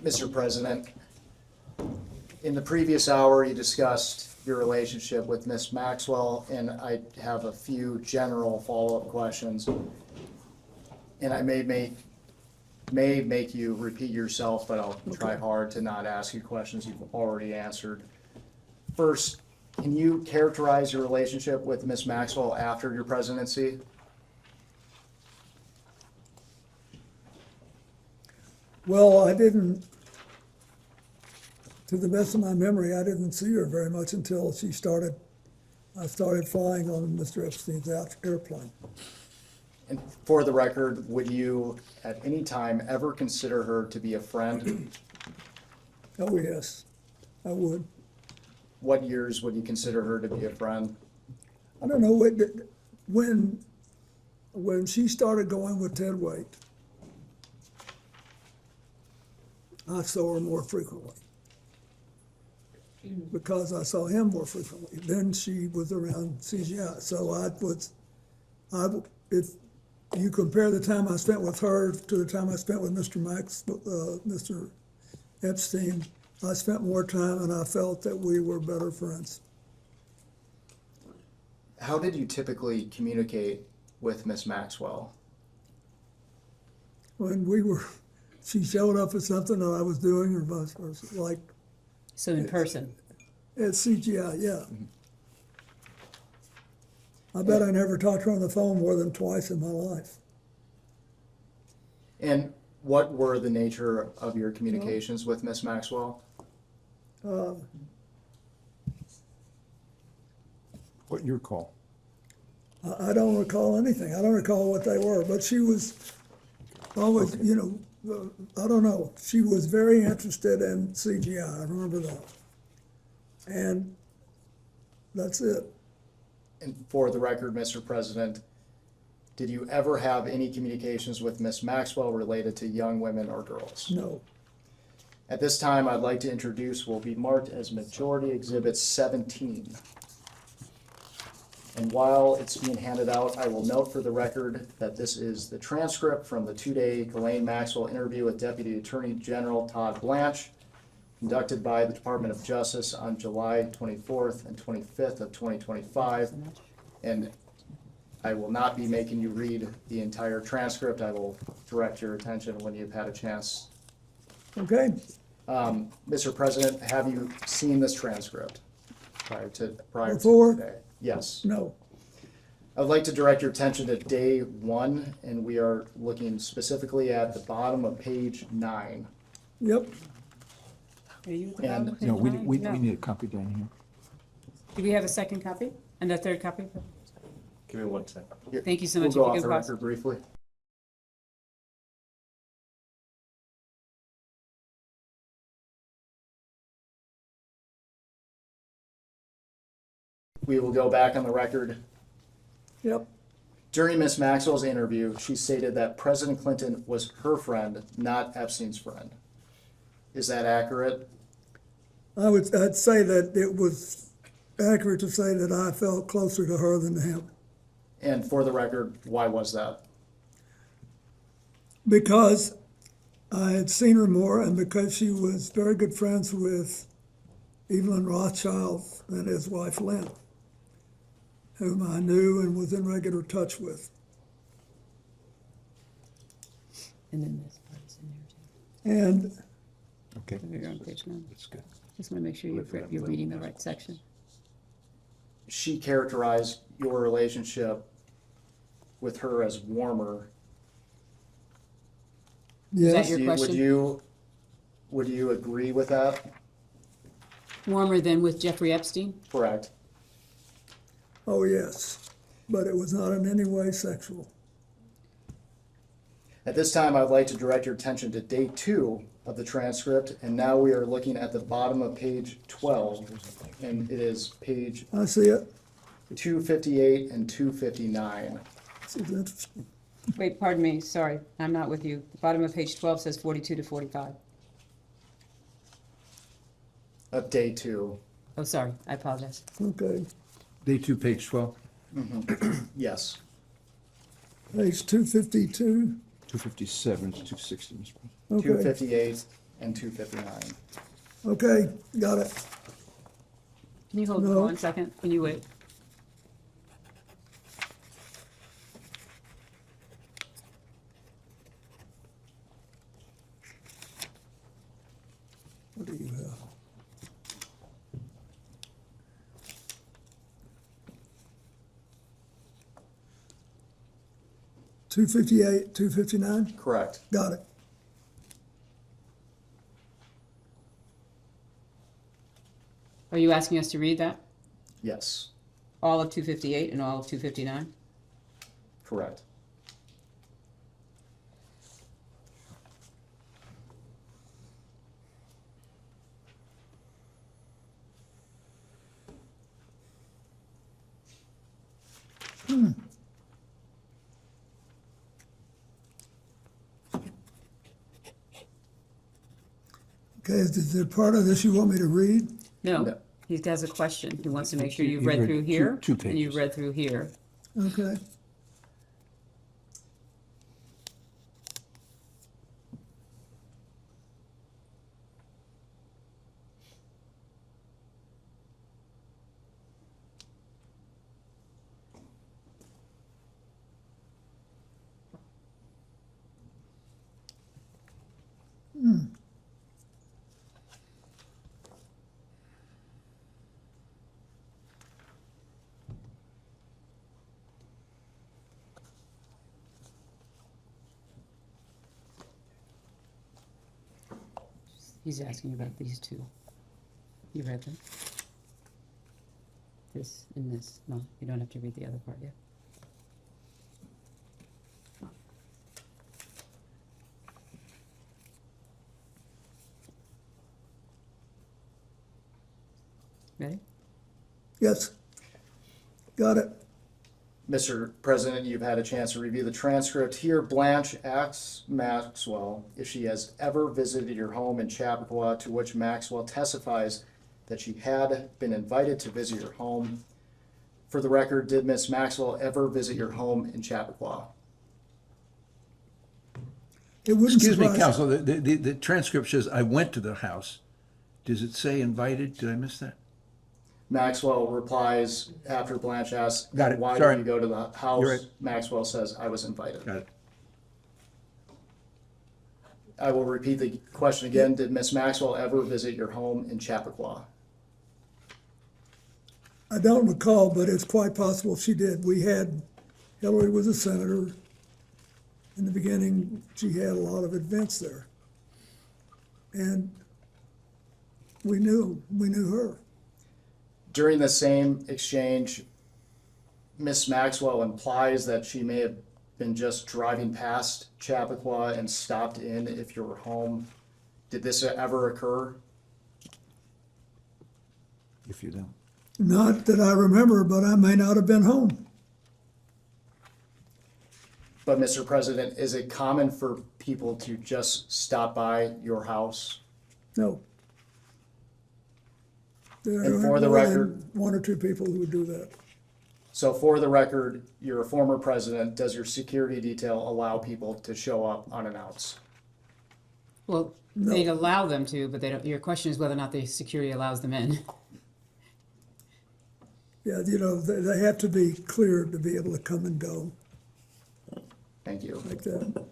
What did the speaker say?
Mr. President, in the previous hour, you discussed your relationship with Ms. Maxwell, and I have a few general follow-up questions. And I may make you repeat yourself, but I'll try hard to not ask you questions you've already answered. First, can you characterize your relationship with Ms. Maxwell after your presidency? Well, I didn't, to the best of my memory, I didn't see her very much until I started flying on Mr. Epstein's airplane. And for the record, would you at any time ever consider her to be a friend? Oh, yes, I would. What years would you consider her to be a friend? I don't know, when she started going with Ted Waite, I saw her more frequently because I saw him more frequently. Then she was around CGI. So if you compare the time I spent with her to the time I spent with Mr. Epstein, I spent more time and I felt that we were better friends. How did you typically communicate with Ms. Maxwell? She showed up at something that I was doing or vice versa, like So in person? at CGI, yeah. I bet I never talked to her on the phone more than twice in my life. And what were the nature of your communications with Ms. Maxwell? What you recall? I don't recall anything. I don't recall what they were, but she was always, I don't know. She was very interested in CGI. I remember that. And that's it. And for the record, Mr. President, did you ever have any communications with Ms. Maxwell related to young women or girls? No. At this time, I'd like to introduce what will be marked as Majority Exhibit 17. And while it's being handed out, I will note for the record that this is the transcript from the two-day Ghislaine Maxwell interview with Deputy Attorney General Todd Blanche, conducted by the Department of Justice on July 24th and 25th of 2025. And I will not be making you read the entire transcript. I will direct your attention when you've had a chance. Okay. Mr. President, have you seen this transcript prior to Before? today? Yes. No. I'd like to direct your attention to day 1, and we are looking specifically at the bottom of page 9. Yep. Are you And- No, we No. need a copy down here. Do we have a second copy? And a third copy? Give me 1 second. Here, Thank you so we'll much. go If you off could the pause. record briefly. We will go back on the record. Yep. During Ms. Maxwell's interview, she stated that President Clinton was her friend, not Epstein's friend. Is that accurate? I'd say that it was accurate to say that I felt closer to her than to him. And for the record, why was that? Because I had seen her more and because she was very good friends with Evelyn Rothschild and his wife Lynn, whom I knew and was in regular touch with. And then this part's in there And Okay. too. You're on page 9. That's good. Just want to make sure you're reading the right section. She characterized your relationship with her as warmer. Is that yes, your Would question? Would you agree with that? Warmer than with Jeffrey Epstein? Correct. oh yes, but it was not in any way sexual. At this time, I'd like to direct your attention to day 2 of the transcript, and now we are looking at the bottom of page 12, and it is page I see it. 258 and 259. This is interesting. Wait, pardon me, sorry, I'm not with you. The bottom of page 12 says 42 to 45. Of day 2. Oh, sorry, I apologize. Okay, Day 2, page 12, Yes. page 252. 257 to 260, Mr. President. Okay, 258 and 259. Okay, got it. Can you hold No. for 1 second? Can you wait? What do you have? $258, $259? Correct. Got it. Are you asking us to read that? Yes, All of 258 and all of 259? correct. Okay, is there part of this you want me to read? No, No. he has a question. He wants to make sure You you've read read through two- here. two And you've pages. read through here. Okay. He's asking about these two. You read them? This and this. No, you don't have to read the other part yet. Ready? Yes. Got it. Mr. President, you've had a chance to review the transcript. Here, Blanche asks Maxwell if she has ever visited your home in Chappaqua, to which Maxwell testifies that she had been invited to visit your home. For the record, did Miss Maxwell ever visit your home in Chappaqua? It wouldn't Excuse me, surprise- counsel, the transcript says, I went to the house. Does it say invited? Did I miss that? Maxwell replies after Blanche asks, Got it. why Sorry. did you go to the house? You're right. Maxwell says, I was invited. Got it. I will repeat the question again. Did Miss Maxwell ever visit your home in Chappaqua? I don't recall, but it's quite possible she did. Hillary was a senator. In the beginning, she had a lot of events there. And we knew her. During the same exchange, Miss Maxwell implies that she may have been just driving past Chappaqua and stopped in if you were home. Did this ever occur? If you don't. Not that I remember, but I may not have been home. But Mr. President, is it common for people to just stop by your house? No. There And for aren't the more than record- one or two people who would do that. So for the record, you're a former president. Does your security detail allow people to show up unannounced? Well, No. they'd allow them to, but they don't, your question is whether or not the security allows them in. Yeah, they have to be cleared to be able to come and go Thank you. like that.